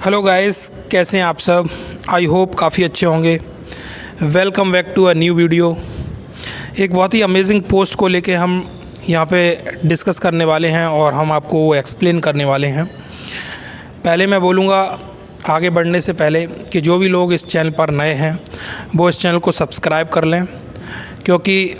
Hello guys, कैसे हैं आप सब। आई होप काफ़ी अच्छे होंगे। Welcome back to a new video. एक बहुत ही अमेजिंग पोस्ट को लेके हम यहाँ पे डिस्कस करने वाले हैं और हम आपको वो एक्सप्लेन करने वाले हैं। पहले मैं बोलूँगा आगे बढ़ने से पहले कि जो भी लोग इस चैनल पर नए हैं वो इस चैनल को सब्सक्राइब कर लें, क्योंकि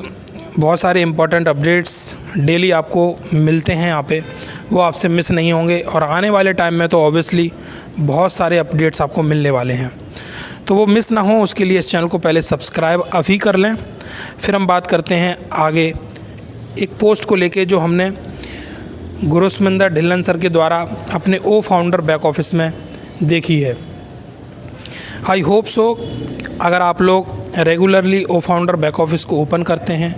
बहुत सारे इम्पोर्टेंट अपडेट्स डेली आपको मिलते हैं यहाँ पे, वो आपसे मिस नहीं होंगे। और आने वाले टाइम में तो ऑब्वियसली बहुत सारे अपडेट्स आपको मिलने वाले हैं, तो वो मिस ना हो उसके लिए इस चैनल को पहले सब्सक्राइब अभी कर लें। फिर हम बात करते हैं आगे एक पोस्ट को लेके जो हमने गुरुस्मिंदर ढिल्लन सर के द्वारा अपने ओ फाउंडर बैक ऑफिस में देखी है। आई होप सो अगर आप लोग रेगुलरली ओ फाउंडर बैक ऑफिस को ओपन करते हैं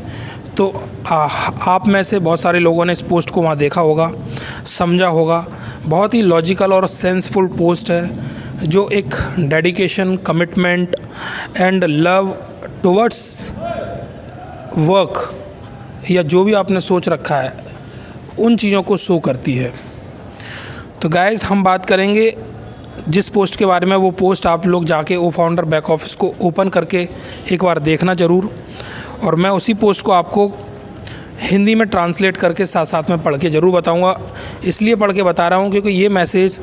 तो आप में से बहुत सारे लोगों ने इस पोस्ट को वहाँ देखा होगा, समझा होगा। बहुत ही लॉजिकल और सेंसफुल पोस्ट है जो एक dedication, commitment and love towards work या जो भी आपने सोच रखा है उन चीज़ों को शो करती है। तो गाइज़, हम बात करेंगे जिस पोस्ट के बारे में, वो पोस्ट आप लोग जाके ओ फाउंडर बैक ऑफिस को ओपन करके एक बार देखना ज़रूर। और मैं उसी पोस्ट को आपको हिंदी में ट्रांसलेट करके साथ साथ में पढ़ के ज़रूर बताऊंगा। इसलिए पढ़ के बता रहा हूं क्योंकि ये मैसेज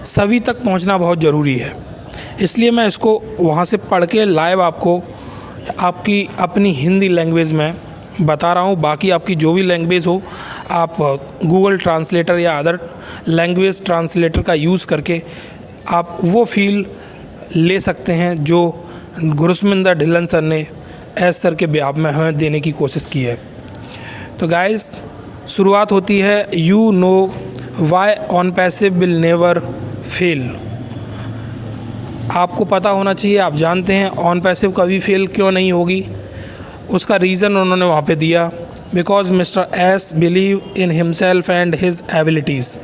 सभी तक पहुंचना बहुत ज़रूरी है। इसलिए मैं इसको वहां से पढ़ के लाइव आपको आपकी अपनी हिंदी लैंग्वेज में बता रहा हूं। बाकी आपकी जो भी लैंग्वेज हो, आप गूगल ट्रांसलेटर या अदर लैंग्वेज ट्रांसलेटर का यूज़ करके आप वो फील ले सकते हैं जो गुरुस्मिंदर ढिल्लन सर ने एस सर के बिहाफ में हमें देने की कोशिश की है। तो गाइस, शुरुआत होती है, you know why on passive will never fail. आपको पता होना चाहिए, आप जानते हैं ऑन पैसिव कभी फेल क्यों नहीं होगी। उसका रीज़न उन्होंने वहाँ पे दिया, because mister S believe in himself and his abilities.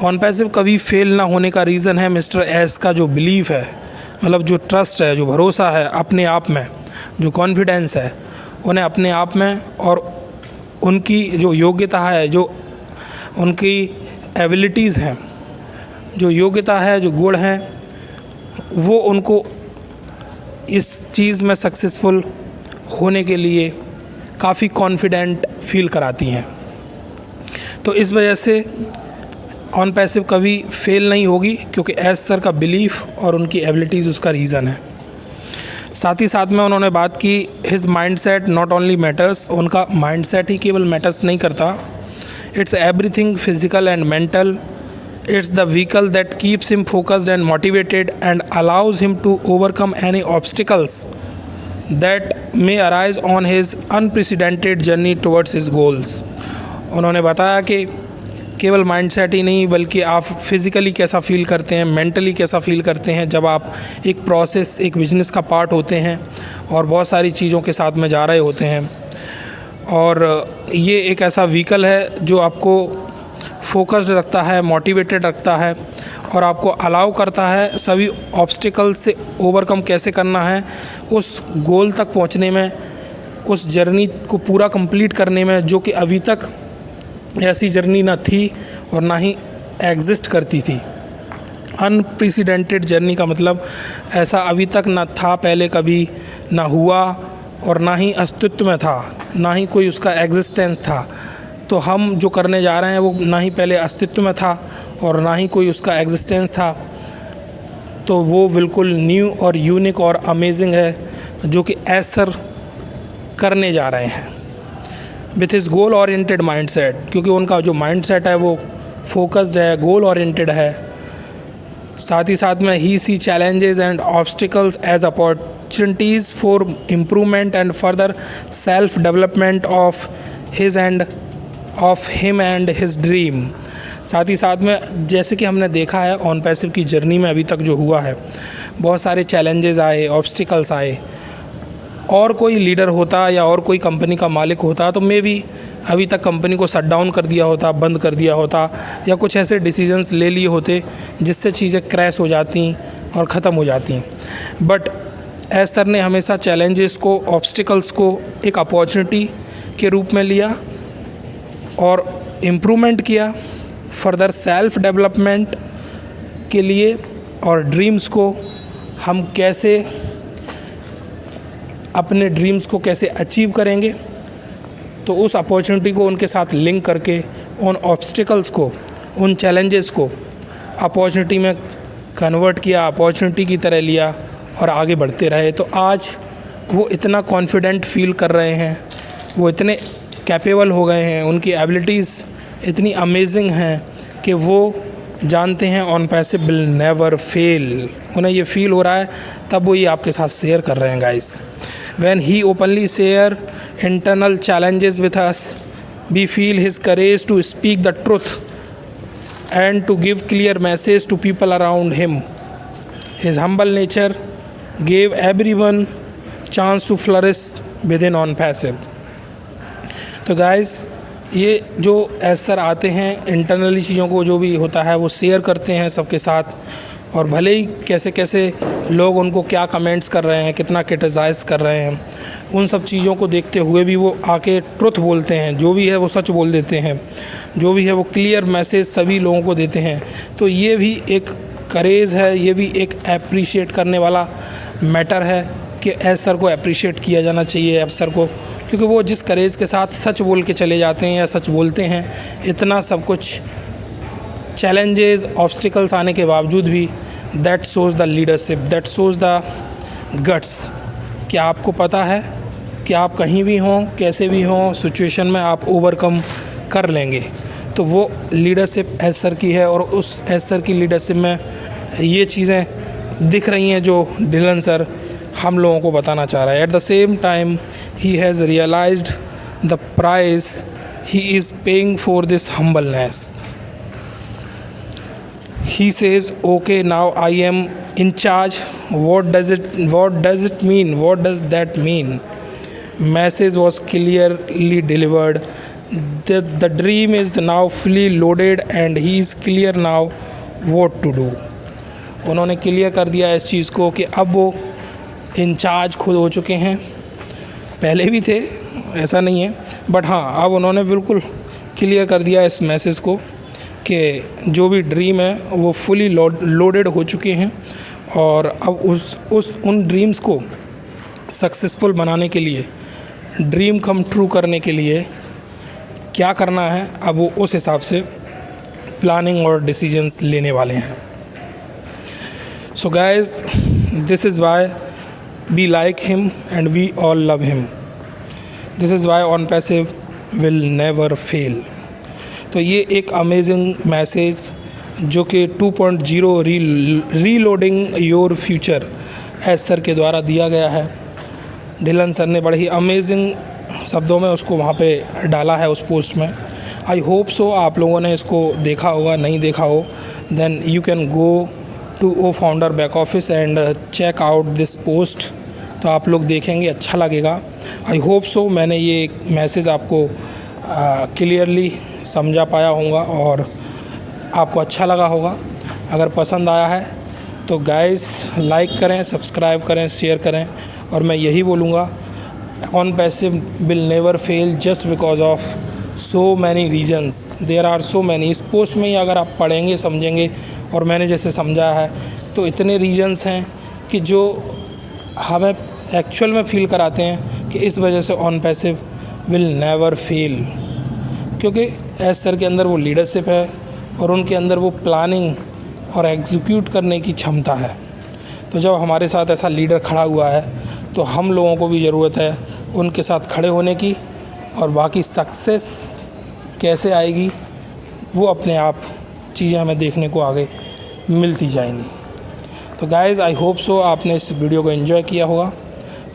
On passive कभी फेल ना होने का रीज़न है मिस्टर एस का जो बिलीफ है, मतलब जो ट्रस्ट है, जो भरोसा है अपने आप में, जो कॉन्फिडेंस है उन्हें अपने आप में, और उनकी जो योग्यता है, जो उनकी एबिलिटीज़ हैं, जो योग्यता है, जो गुण हैं, वो उनको इस चीज़ में सक्सेसफुल होने के लिए काफ़ी कॉन्फिडेंट फील कराती हैं। तो इस वजह से ऑन पैसिव कभी फेल नहीं होगी, क्योंकि एस सर का बिलीफ और उनकी एबिलिटीज़ उसका रीज़न है। साथ ही साथ में उन्होंने बात की, his mindset not only matters. उनका माइंडसेट ही केवल मैटर्स नहीं करता, it's everything physical and mental. It's the vehicle that keeps him focused and motivated and allows him to overcome any obstacles that may arise on his unprecedented journey towards his goals. उन्होंने बताया कि केवल mindset ही नहीं, बल्कि आप physically कैसा feel करते हैं, मेंटली कैसा फ़ील करते हैं जब आप एक प्रोसेस, एक बिजनेस का पार्ट होते हैं और बहुत सारी चीज़ों के साथ में जा रहे होते हैं। और ये एक ऐसा व्हीकल है जो आपको फोकस्ड रखता है, मोटिवेटेड रखता है और आपको अलाउ करता है सभी ऑब्स्टिकल्स से ओवरकम कैसे करना है, उस गोल तक पहुँचने में, उस जर्नी को पूरा कंप्लीट करने में, जो कि अभी तक ऐसी जर्नी ना थी और ना ही एग्जिस्ट करती थी। अनप्रेसिडेंटेड जर्नी का मतलब ऐसा अभी तक ना था, पहले कभी ना हुआ और ना ही अस्तित्व में था, ना ही कोई उसका एग्जिस्टेंस था। तो हम जो करने जा रहे हैं वो ना ही पहले अस्तित्व में था और ना ही कोई उसका एग्जिस्टेंस था। तो वो बिल्कुल न्यू और यूनिक और अमेजिंग है जो कि एस सर करने जा रहे हैं with is goal oriented mindset, क्योंकि उनका जो माइंडसेट है वो फोकस्ड है, गोल ओरिएंटेड है। साथ ही साथ में ही see challenges and obstacles as opportunities for improvement and further self development of him and his dream. साथ ही साथ में जैसे कि हमने देखा है ऑन पैसिव की जर्नी में अभी तक जो हुआ है, बहुत सारे चैलेंजेस आए, ऑब्स्टिकल्स आए। और कोई लीडर होता या और कोई कंपनी का मालिक होता तो मे बी अभी तक कंपनी को शट डाउन कर दिया होता, बंद कर दिया होता, या कुछ ऐसे डिसीजंस ले लिए होते जिससे चीज़ें क्रैश हो जाती और ख़त्म हो जाती। बट एस सर ने हमेशा चैलेंजेस को, ऑब्स्टिकल्स को एक अपॉर्चुनिटी के रूप में लिया और इम्प्रूवमेंट किया, फर्दर सेल्फ डेवलपमेंट के लिए और ड्रीम्स को हम कैसे अपने ड्रीम्स को कैसे अचीव करेंगे, तो उस अपॉर्चुनिटी को उनके साथ लिंक करके उन ऑब्स्टिकल्स को, उन चैलेंजेस को अपॉर्चुनिटी में कन्वर्ट किया, अपॉर्चुनिटी की तरह लिया और आगे बढ़ते रहे। तो आज वो इतना कॉन्फिडेंट फील कर रहे हैं, वो इतने कैपेबल हो गए हैं, उनकी एबिलिटीज़ इतनी अमेजिंग हैं कि वो जानते हैं on passive will never fail. उन्हें ये फील हो रहा है, तब वो ये आपके साथ शेयर कर रहे हैं guys. When he openly share internal challenges with us, we feel his courage to speak the truth and to give clear message to people around him. His humble nature gave everyone chance to flourish within on passive. तो guys, ये जो ऐसर आते हैं internally चीज़ों को जो भी होता है वो शेयर करते हैं सबके साथ, और भले ही कैसे कैसे लोग उनको क्या कमेंट्स कर रहे हैं, कितना क्रिटिसाइज़ कर रहे हैं, उन सब चीज़ों को देखते हुए भी वो आके ट्रुथ बोलते हैं, जो भी है वो सच बोल देते हैं, जो भी है वो क्लियर मैसेज सभी लोगों को देते हैं। तो ये भी एक करेज़ है, ये भी एक अप्रिशिएट करने वाला मैटर है कि एस सर को अप्रिशिएट किया जाना चाहिए, एस सर को, क्योंकि वो जिस करेज़ के साथ सच बोल के चले जाते हैं या सच बोलते हैं, इतना सब कुछ चैलेंजेस, ऑब्स्टिकल्स आने के बावजूद भी, that shows the leadership, that shows the guts, कि आपको पता है कि आप कहीं भी हों, कैसे भी हों, सिचुएशन में आप ओवरकम कर लेंगे। तो वो लीडरशिप एस सर की है, और उस एस सर की लीडरशिप में ये चीज़ें दिख रही हैं जो डिलन सर हम लोगों को बताना चाह रहा है। At the same time he has realised the price he is paying for this humbleness. He says, okay, now I am in charge. What does it mean? What does that mean? Message was clearly delivered. The dream is now fully loaded and he is clear now what to do. उन्होंने clear कर दिया इस चीज़ को कि अब वो in charge खुद हो चुके हैं। पहले भी थे, ऐसा नहीं है, बट हाँ, अब उन्होंने बिल्कुल क्लियर कर दिया इस मैसेज को कि जो भी ड्रीम है वो फुली लोडेड हो चुके हैं, और अब उन ड्रीम्स को सक्सेसफुल बनाने के लिए, ड्रीम कम ट्रू करने के लिए क्या करना है, अब वो उस हिसाब से प्लानिंग और डिसीजंस लेने वाले हैं। So guys, this is why we like him and we all love him. This is why on passive will never fail. तो ये एक अमेजिंग मैसेज जो कि 2.0 reloading your future S sir के द्वारा दिया गया है। डिलन सर ने बड़े ही अमेजिंग शब्दों में उसको वहाँ पे डाला है उस पोस्ट में। आई होप सो आप लोगों ने इसको देखा होगा, नहीं देखा हो then you can go to O founder back office and check out this post. तो आप लोग देखेंगे, अच्छा लगेगा। आई होप सो मैंने ये मैसेज आपको क्लियरली समझा पाया होगा और आपको अच्छा लगा होगा। अगर पसंद आया है तो गाइस लाइक करें, सब्सक्राइब करें, शेयर करें, और मैं यही बोलूँगा, on passive will never fail just because of so many reasons, there are so many. इस पोस्ट में ही अगर आप पढ़ेंगे, समझेंगे, और मैंने जैसे समझा है, तो इतने रीजन्स हैं कि जो हमें एक्चुअल में फील कराते हैं कि इस वजह से on passive will never fail, क्योंकि एस सर के अंदर वो लीडरशिप है और उनके अंदर वो प्लानिंग और एग्जीक्यूट करने की क्षमता है। तो जब हमारे साथ ऐसा लीडर खड़ा हुआ है तो हम लोगों को भी ज़रूरत है उनके साथ खड़े होने की, और बाकी सक्सेस कैसे आएगी वो अपने आप चीज़ें हमें देखने को आगे मिलती जाएंगी। तो गाइज़, आई होप सो आपने इस वीडियो को एंजॉय किया होगा।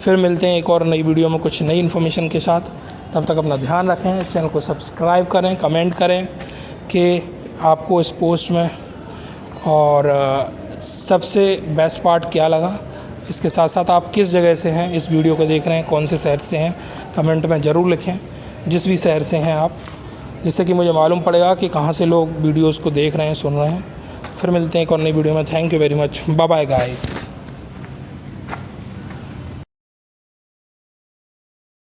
फिर मिलते हैं एक और नई वीडियो में कुछ नई इन्फॉर्मेशन के साथ। तब तक अपना ध्यान रखें, इस चैनल को सब्सक्राइब करें, कमेंट करें कि आपको इस पोस्ट में और सबसे बेस्ट पार्ट क्या लगा। इसके साथ साथ आप किस जगह से हैं, इस वीडियो को देख रहे हैं, कौन से शहर से हैं, कमेंट में ज़रूर लिखें, जिस भी शहर से हैं आप, जिससे कि मुझे मालूम पड़ेगा कि कहाँ से लोग वीडियोज़ को देख रहे हैं, सुन रहे हैं। फिर मिलते हैं एक और नई वीडियो में। Thank you very much, bye bye guys.